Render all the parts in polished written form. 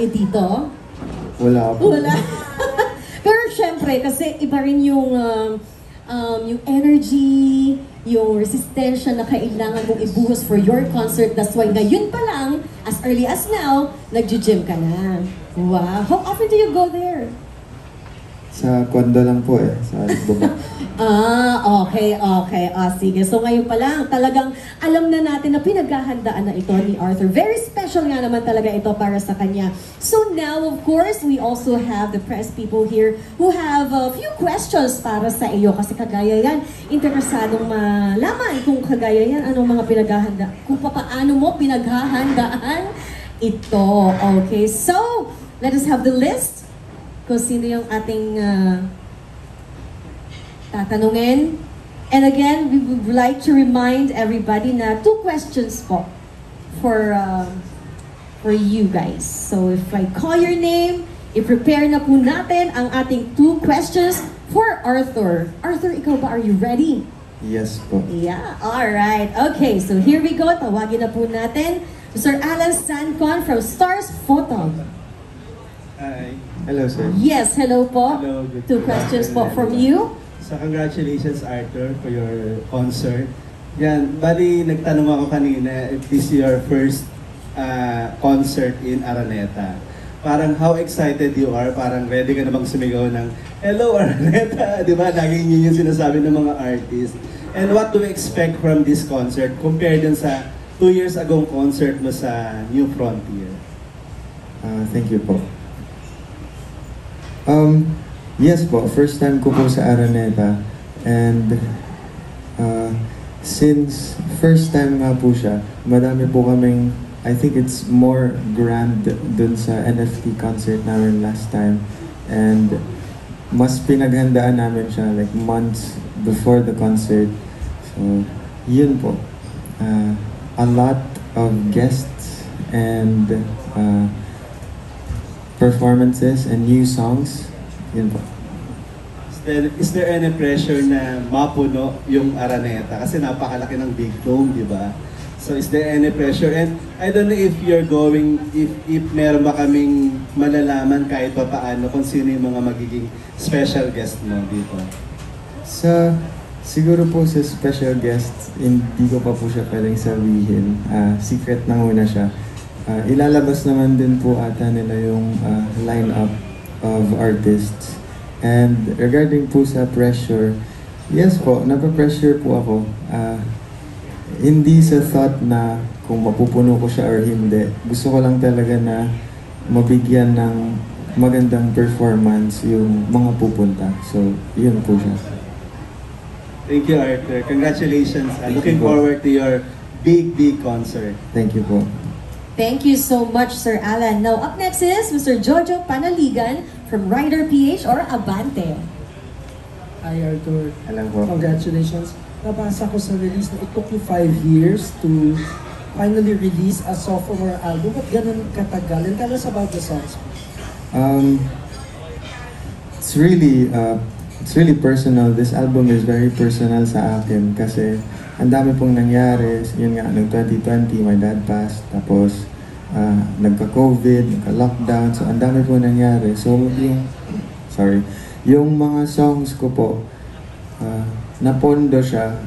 dito? Wala po. Wala. Pero syempre, kasi iba rin yung energy, yung resistensya na kailangan mong ibuhos for your concert. That's why ngayon pa lang, as early as now, nag-gym ka na. Wow. How often do you go there? Sa kondo lang po eh, sa baba. Okay. Sige. So ngayon pa lang, talagang alam na natin na pinaghahandaan na ito ni Arthur. Very special nga naman talaga ito para sa kanya. So now, of course, we also have the press people here who have a few questions para sa iyo. Kasi kagaya yan, interesadong malaman kung kagaya yan, anong mga pinaghahanda, kung paano mo pinaghahandaan ito. Okay, so let us have the list kung sino yung ating tatanungin. And again, we would like to remind everybody na 2 questions po for you guys. So if I call your name, i-prepare na po natin ang ating 2 questions for Arthur. Arthur, ikaw ba? Are you ready? Yes po. Yeah, alright. Okay, so here we go. Tawagin na po natin Mr. Alan Sancon from Stars Photo. Hi. Hello, sir. Yes, hello po. Hello, good 2 questions po from you. So congratulations Arthur for your concert. Yan, bali nagtanong ako kanina if this is your first concert in Araneta. Parang how excited you are, parang ready ka na bang sumigaw ng Hello Araneta, di ba? Laging yun yung sinasabi ng mga artists. And what do we expect from this concert compared dun sa 2 years ago concert mo sa New Frontier? Thank you po. Yes po, first time ko po sa Araneta. And since first time nga po siya, madami po kaming, I think it's more grand dun sa NFT concert namin last time. And mas pinaghandaan namin siya like months before the concert. So, yun po. A lot of guests and performances and new songs. Yun po. Is there any pressure na mapuno yung Araneta? Kasi napakalaki ng Big Dome, di ba? So is there any pressure? And I don't know if you're going, if meron ba kaming malalaman kahit pa paano kung sino yung mga magiging special guest mo dito? Siguro po sa special guests, hindi ko pa po siya pwedeng sabihin. Secret na muna siya. Ilalabas naman din po ata nila yung lineup of artists. And regarding po sa pressure, yes po, napapressure po ako. Hindi sa thought na kung mapupuno ko siya or hindi. Gusto ko lang talaga na mabigyan ng magandang performance yung mga pupunta. So, yun po siya. Thank you, Arthur. Congratulations. Looking forward to your big concert. Thank you po. Thank you so much, Sir Alan. Now, up next is Mr. Jojo Panaligan from Rider PH or Abante. Hi, Arthur. Alam po. Congratulations. Nabasa ko sa release na it took you 5 years to finally release a sophomore album. Ba't ganun katagal? And tell us about the songs. It's really personal. This album is very personal sa akin kasi ang dami pong nangyari. Yun nga, noong 2020, my dad passed. Tapos, nagka-COVID, nagka-lockdown. So, ang dami pong nangyari. So, yung mga songs ko po, napondo siya,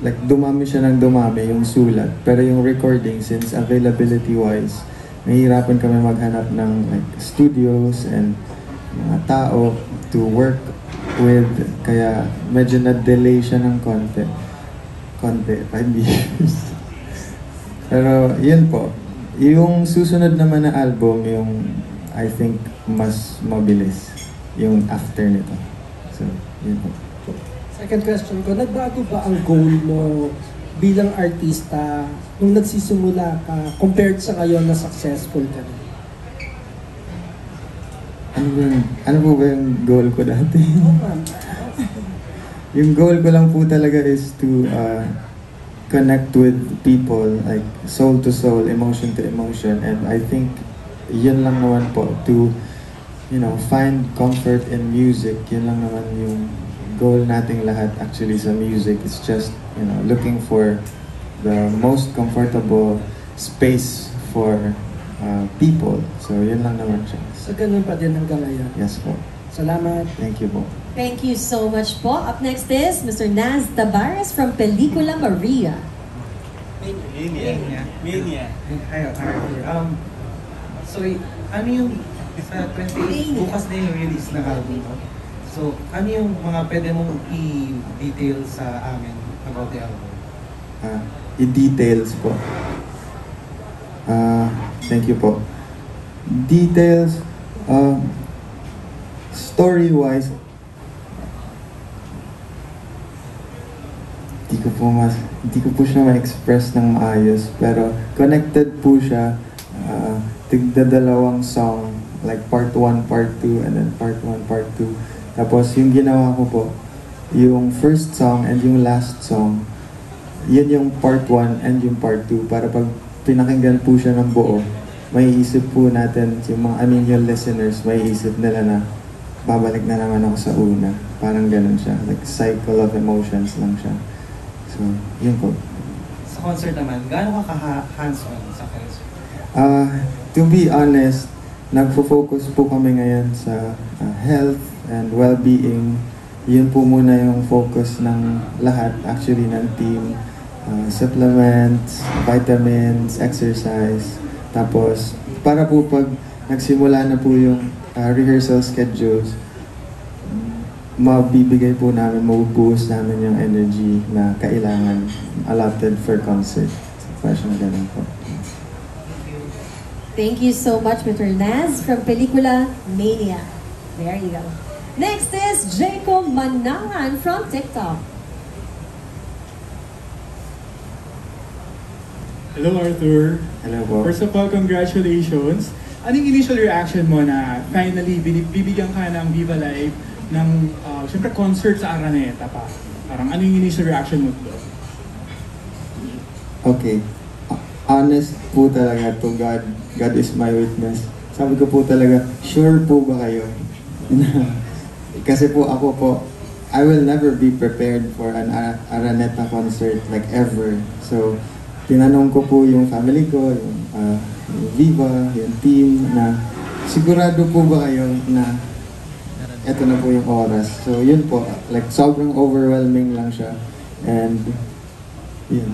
like, dumami siya ng dumami, yung sulat. Pero yung recording, since availability-wise, nahihirapan kami maghanap ng like, studios and mga tao to work with, kaya medyo na-delay siya ng konti, 5 years. Pero yun po, yung susunod naman na album, yung I think mas mabilis, yung after nito. So, yun po. Second question ko, nagbago ba ang goal mo bilang artista nung nagsisimula ka compared sa ngayon na successful ka na? Ano po ba yung goal ko dati? Yung goal ko lang po talaga is to connect with people, like soul to soul, emotion to emotion. And I think yun lang naman po, to find comfort in music. Yun lang naman yung goal nating lahat actually sa music. It's just, looking for the most comfortable space for people. So yun lang naman siya. So ganun pa din hanggang ngayon. Yes po. Salamat. Thank you po. Thank you so much po. Up next is Mr. Naz Tabares from Pelikula Maria. Mania. Hi, Arthur. So, ano yung sa 28, bukas na yung release ng album mo? So, ano yung mga pwede mong i-detail sa amin about the album? I-details po. Thank you po. Details, story-wise, hindi ko po siya ma-express ng maayos, pero connected po siya. Tigdadalawang song, like part 1, part 2, and then part 1, part 2. Tapos yung ginawa ko po, yung first song and yung last song, yun yung part 1 and yung part 2, para pag pinakinggan po siya ng buo, may isip po natin, yung listeners, may isip nila na babalik na naman ako sa una. Parang ganun siya, like cycle of emotions lang siya. So, yun po. Sa concert naman, gaano ka hands-on sa concert? To be honest, nagfo-focus po kami ngayon sa health and well-being. Yun po muna yung focus ng lahat, actually, ng team. Supplements, vitamins, exercise. Tapos, para po pag nagsimula na po yung rehearsal schedules, mabibigay po namin, mabubuhos namin yung energy na kailangan allotted for concert. Parang ganun po. Thank you so much, Mr. Naz from Pelikula Mania. There you go. Next is Jacob Manangan from TikTok. Hello, Arthur. Hello po. First of all, congratulations. Anong initial reaction mo na finally bibigyan ka ng Viva Live ng siyempre concert sa Araneta pa? Parang ano yung initial reaction mo doon? Okay. Honest po talaga to God. God is my witness. Sabi ko po talaga, sure po ba kayo? Kasi po ako po, I will never be prepared for an Araneta concert like ever. So, tinanong ko po yung family ko, yung Viva, yung team, na sigurado po ba kayo na eto na po yung oras. So, yun po, like sobrang overwhelming lang siya. And, yun.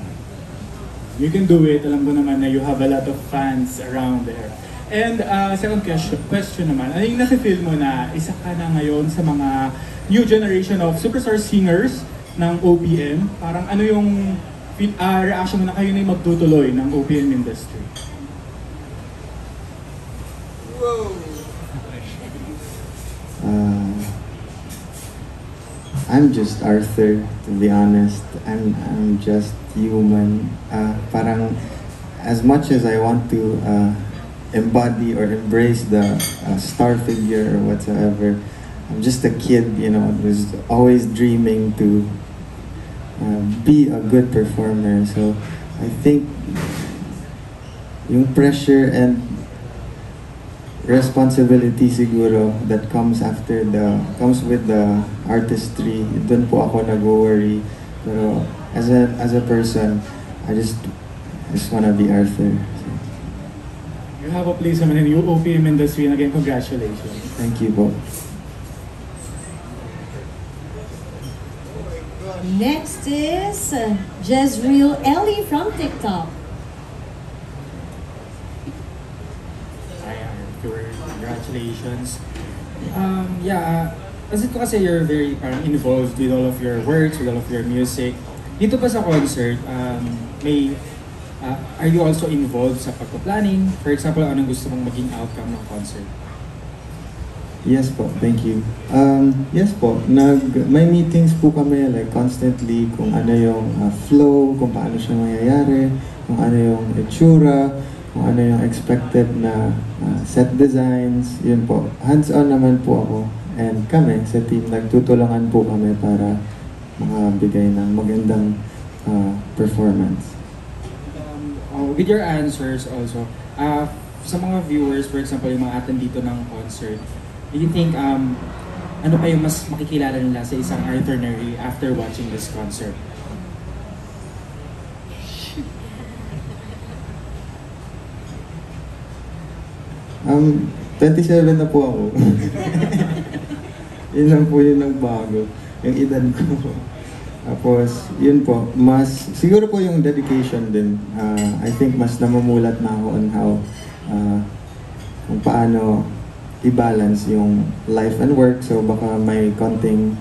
You can do it. Alam ko naman na you have a lot of fans around there. And second question naman, ano yung nafe-feel mo na isa ka na ngayon sa mga new generation of superstar singers ng OPM? Parang ano yung reaction mo na kayo na yung magtutuloy ng OPM industry? I'm just Arthur, to be honest. I'm just human. Parang as much as I want to embody or embrace the star figure or whatsoever, I'm just a kid, who's always dreaming to be a good performer. So I think yung pressure and responsibility siguro that comes with the artistry, doon po ako nag-worry. Pero as a person, I just wanna be Arthur. You have a place naman in the OPM industry, and again, congratulations. Thank you po. Next is Jezreel Ellie from TikTok. Hi, Arthur. Congratulations. Kasi ko kasi you're very parang involved with all of your works, with all of your music. Dito pa sa concert, are you also involved sa pagpa-planning? For example, anong gusto mong maging outcome ng concert? Yes po, thank you. Yes po, may meetings po kami like constantly kung ano yung flow, kung paano siya mangyayari, kung ano yung itsura, kung ano yung expected na set designs, yun po. Hands-on naman po ako. And kami sa team, nagtutulungan po kami para makabigay ng magandang performance. With your answers also, sa mga viewers, for example, yung mga attend dito ng concert, do you think, ano pa yung mas makikilala nila sa isang Arthur Neri after watching this concert? 27 na po ako. Yun lang po yung nagbago. Yung edad ko. Tapos, yun po, siguro po yung dedication din. I think mas namumulat na ako on how, kung paano i-balance yung life and work. So, baka may konting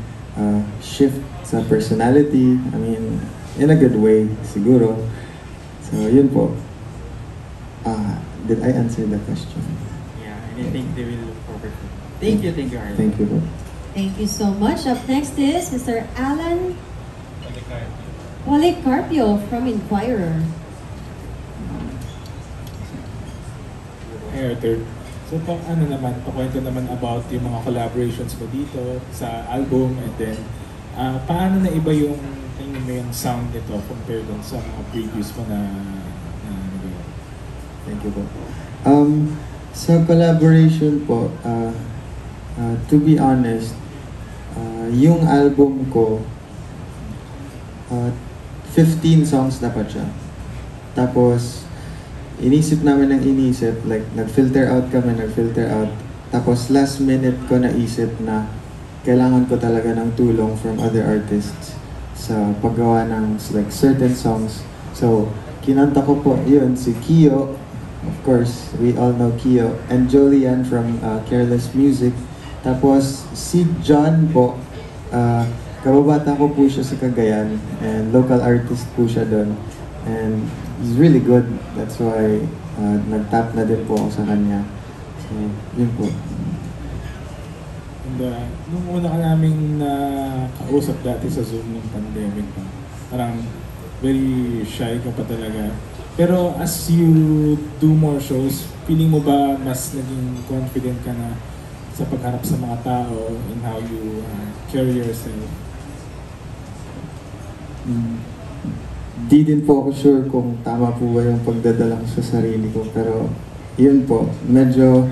shift sa personality. I mean, in a good way, siguro. So, yun po. Did I answer the question? Yeah, and I think they will look forward to it. Thank you, Arthur. Thank you po. Thank you so much. Up next is Mr. Alan Policarpio from Inquirer. Hey Arthur, so pakwento naman about yung mga collaborations mo dito sa album, and then paano na iba yung tingin mo yung sound nito compared dun sa mga previous mo na nagawa? Thank you po. Sa collaboration po, to be honest, yung album ko, 15 songs dapat siya. Tapos, inisip namin ng inisip, like, nag-filter out. Tapos, last minute ko naisip na kailangan ko talaga ng tulong from other artists sa paggawa ng, like, certain songs. So, kinanta ko po yun, si Kio, of course, we all know Kio, and Jolian from Careless Music. Tapos, si John po, kababata ko po siya sa Cagayan, and local artist po siya doon. And he's really good. That's why nag-tap na din po ako sa kanya. So, yun po. And nung una ka naming kausap dati sa Zoom ng pandemic pa, parang very shy ka pa talaga. Pero as you do more shows, feeling mo ba mas naging confident ka na sa pagharap sa mga tao and how you carry yourself? Di din po ako sure kung tama po ba yung pagdadala ko sa sarili ko. Pero yun po, medyo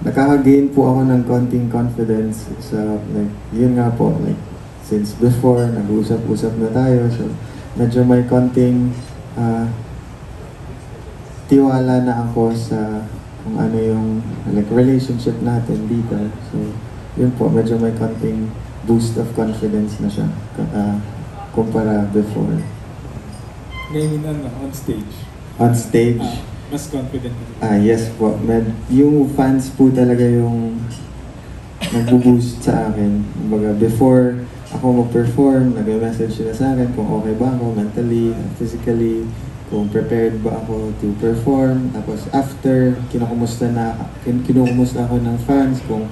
nakaka-gain po ako ng konting confidence sa, like, yun nga po, like, since before, nag-usap-usap na tayo. So, medyo may konting tiwala na ako sa kung ano yung, like, relationship natin dito. So, yun po, medyo may konting boost of confidence na siya kumpara before. Ngayon on stage? On stage? Mas confident na. Yes po. Yung fans po talaga yung nag-boost sa akin. Kumbaga, before ako mag-perform, nag-message sila sa akin kung okay ba ako mentally, physically, kung prepared ba ako to perform. Tapos after, kinukumusta ako ng fans kung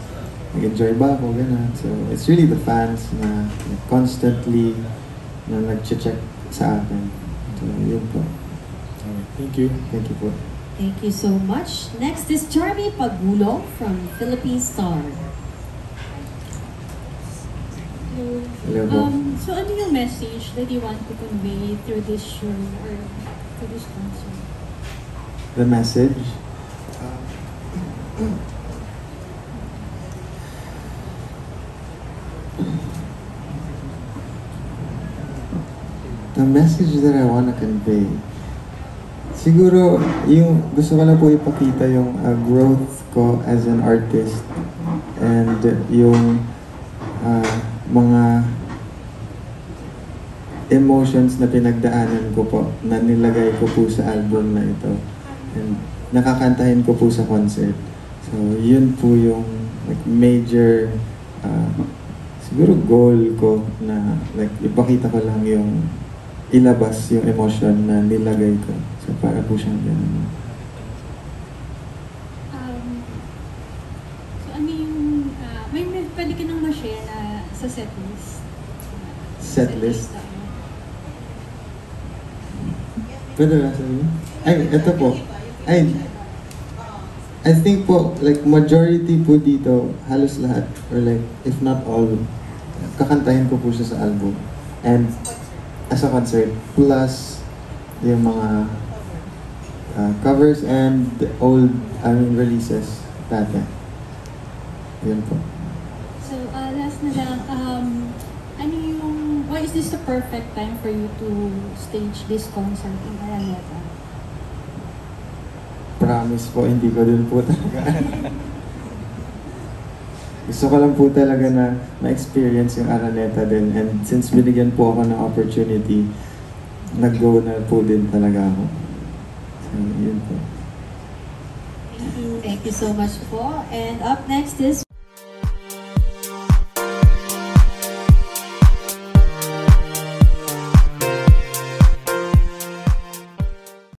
nag-enjoy ba ako, gano'n. So, it's really the fans na constantly na nag-check sa akin. So, yun po. Okay, thank you. Thank you po. Thank you so much. Next is Charmy Pagulo from Philippine Star. Hello po. So ano yung message that you want to convey through this show or through this concert? The message? The message that I want to convey, siguro yung gusto ko lang po ipakita yung growth ko as an artist and yung mga emotions na pinagdaanan ko po, na nilagay ko po sa album na ito and nakakantahin ko po sa concert. So yun po yung, like, major siguro goal ko na, like, ipakita ko lang yung ilabas yung emotion na nilagay ko. So, para po siyang ganun. So ano yung, may pwede ka nang ma-share na sa setlist? Setlist? Pwede ba sabihin? Ay, ito po. I think po, like, majority po dito, halos lahat, or like, if not all, kakantahin ko po siya sa album. And as a concert, plus yung mga covers and old releases dati. Yun po. So last na lang, ano yung, why is this the perfect time for you to stage this concert in Araneta? promise po, hindi ko din po talaga. Gusto ko lang po talaga na ma-experience yung Araneta din. And since binigyan po ako ng opportunity, nag-go na po din talaga ako. So, yun po. Thank you so much po. And up next is